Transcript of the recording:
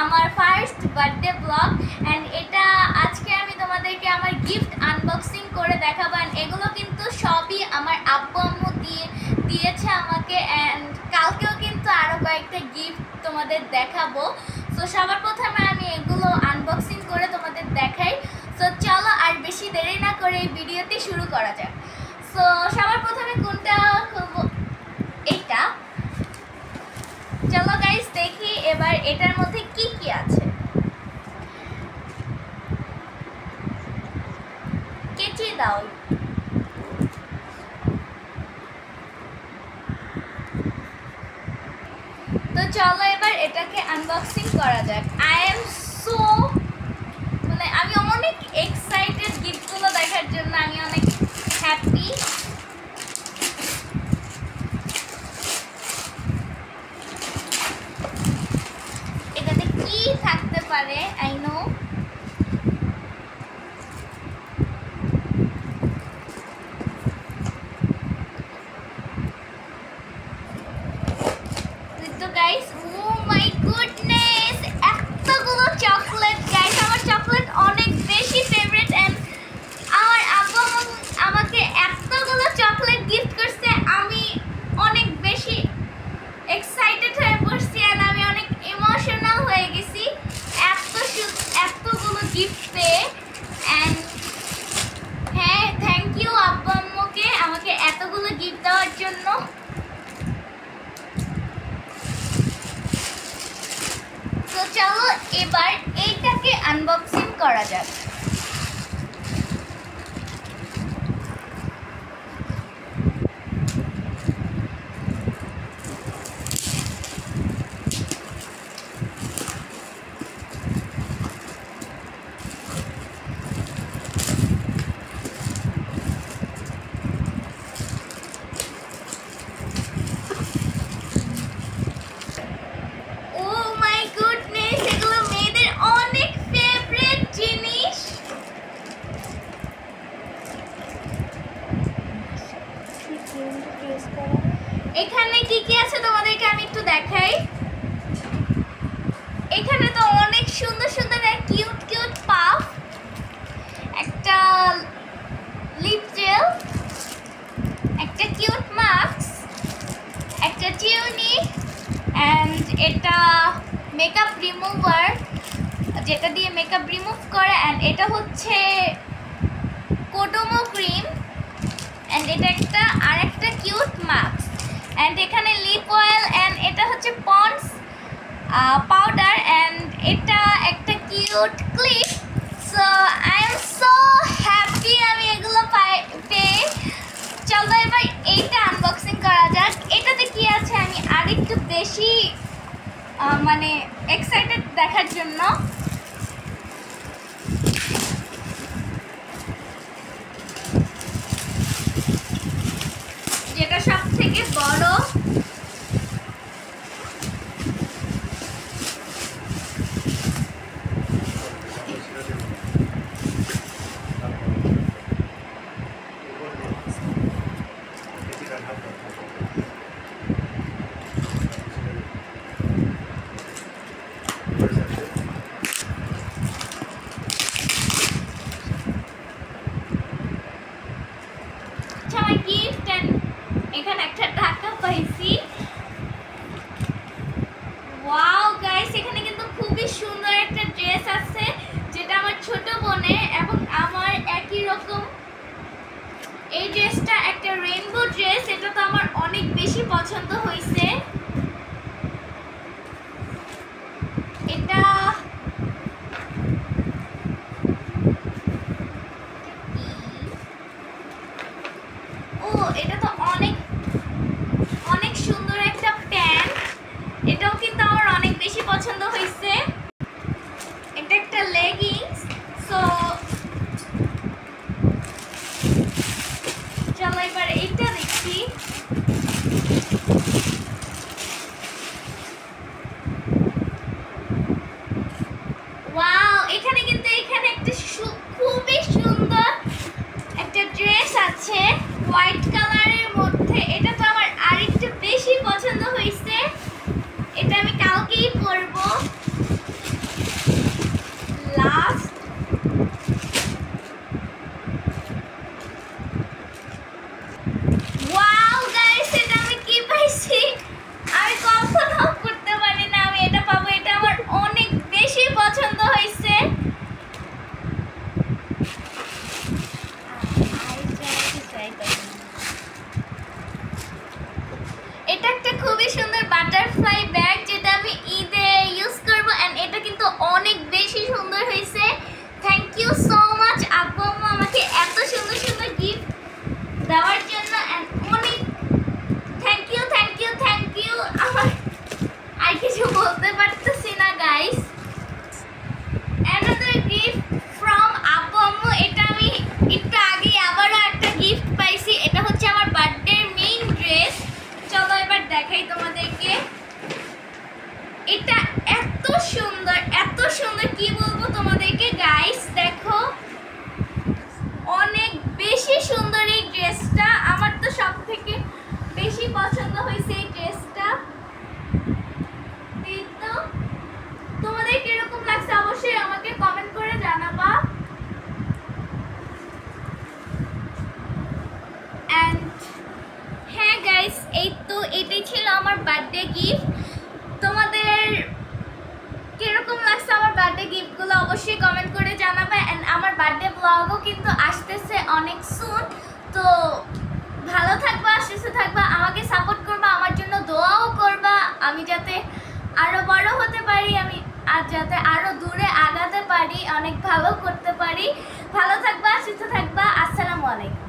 আমার first birthday blog and এটা আজকে আমি তোমাদেরকে আমার গিফট আনবক্সিং করে দেখাবো। এন্ড এগুলো কিন্তু সবই আমার আব্বু আম্মু দিয়েছে আমাকে এন্ড কালকেও কিন্তু আরো কয়েকটা গিফট তোমাদের দেখাবো। সো সবার প্রথমে আমি এগুলো আনবক্সিং করে তোমাদের দেখাই। সো চলো আর বেশি দেরি না করে এই ভিডিওটি শুরু করা যাক। সো সবার প্রথমে কোনটা খুলবো? এইটা। চলো গাইস দেখি এবার এটার মধ্যে কি কি আছে। কেচি দাও। তো চলো এবার এটাকে আনবক্সিং করা যাক। আই এম সো আমি অনেক এক্সাইটেড গিফটগুলো দেখার জন্য। আমি অনেক হ্যাপি। এটাতে কি থাকতে পারে? আই নো তো গাইস, ও মাই গুডনেস, এতগুলো চকলেট গাইস। আমার চকলেট অনেক বেশি ফেভারিট এন্ড আমার আব্বু আমাকে এতগুলো চকলেট গিফট করছে। আমি অনেক বেশি এক্সাইটেড হয়ে পড়ছি এন্ড আমি অনেক ইমোশনাল হয়ে গেছি এতগুলো গিফট পেয়ে। এন্ড হ্যাঁ, থ্যাংক ইউ আব্বু আম্মুকে আমাকে এতগুলো গিফট দেওয়ার জন্য। তো চলো এবার এইটাকে আনবক্সিং করা যাক। এখানে কি কি আছে তোমাদেরকে আমি একটু দেখাই। এখানে তো অনেক সুন্দর সুন্দর কিউট কিউট পাফ, একটা লিপ জেল, একটা কিউট মাস্ক, একটা চিউনি এন্ড এটা মেকআপ রিমুভার যেটা দিয়ে মেকআপ রিমুভ করে। এন্ড এটা হচ্ছে কোডোমো ক্রিম এন্ড এটা একটা আরেকটা কিউট মাস্ক এন্ড এখানে লিপ অয়েল এন্ড এটা হচ্ছে পন্ডস পাউডার এন্ড এটা একটা cute clip. So I am so happy আমি এগুলো পেয়ে। চলো এবার এইটা আনবক্সিং করা যাক। এটাতে কি আছে আমি আরেকটু বেশি এক্সাইটেড দেখার জন্য। যেটা সব থেকে বড়, গিফট এন্ড এখানে একটা টাকা পাইছি। ওয়াও গাইস, এখানে কিন্তু খুবই সুন্দর একটা ড্রেস আছে যেটা আমার ছোট বোনের এবং আমার একই রকম। এই ড্রেসটা একটা রেইনবো ড্রেস, এটা তো আমার অনেক বেশি পছন্দ হয়েছে। এটা এটা তো অনেক অনেক সুন্দর একটা প্যান্ট, এটাও কিন্তু আমার অনেক বেশি পছন্দ হয়েছে। এটা একটা লেগিংস। সো চলো এবার এইটা দেখি। ওয়াও, এখানে কিন্তু এখানে একটা খুবই সুন্দর একটা ড্রেস আছে হোয়াইট কালারের মধ্যে। এটা তো আমার আরেকটু বেশি পছন্দ হয়েছে। এটা আমি কালকেই পরবো। বেশি পছন্দ হয়েছে এই ড্রেসটা। তো তোমাদের কিরকম লাগছে অবশ্যই আমাকে কমেন্ট করে জানাবা। এন্ড হ্যাঁ গাইস, এই তো এটাই ছিল আমার বার্থডে গিফট। তোমাদের কিরকম লাগছে আমার বার্থডে গিফটগুলো অবশ্যই কমেন্ট করে জানাবে। এন্ড আমার বার্থডে ব্লগও কিন্তু আসতেছে অনেক সুন। তো ভালো থাকবা, সুস্থ থাকবা, আমাকে সাপোর্ট করবা, আমার জন্য দোয়াও করবা আমি যাতে আরো বড় হতে পারি, আমি আর যাতে আরো দূরে আগাতে পারি, অনেক ভালো করতে পারি। ভালো থাকবা, সুস্থ থাকবা। আসসালামু আলাইকুম।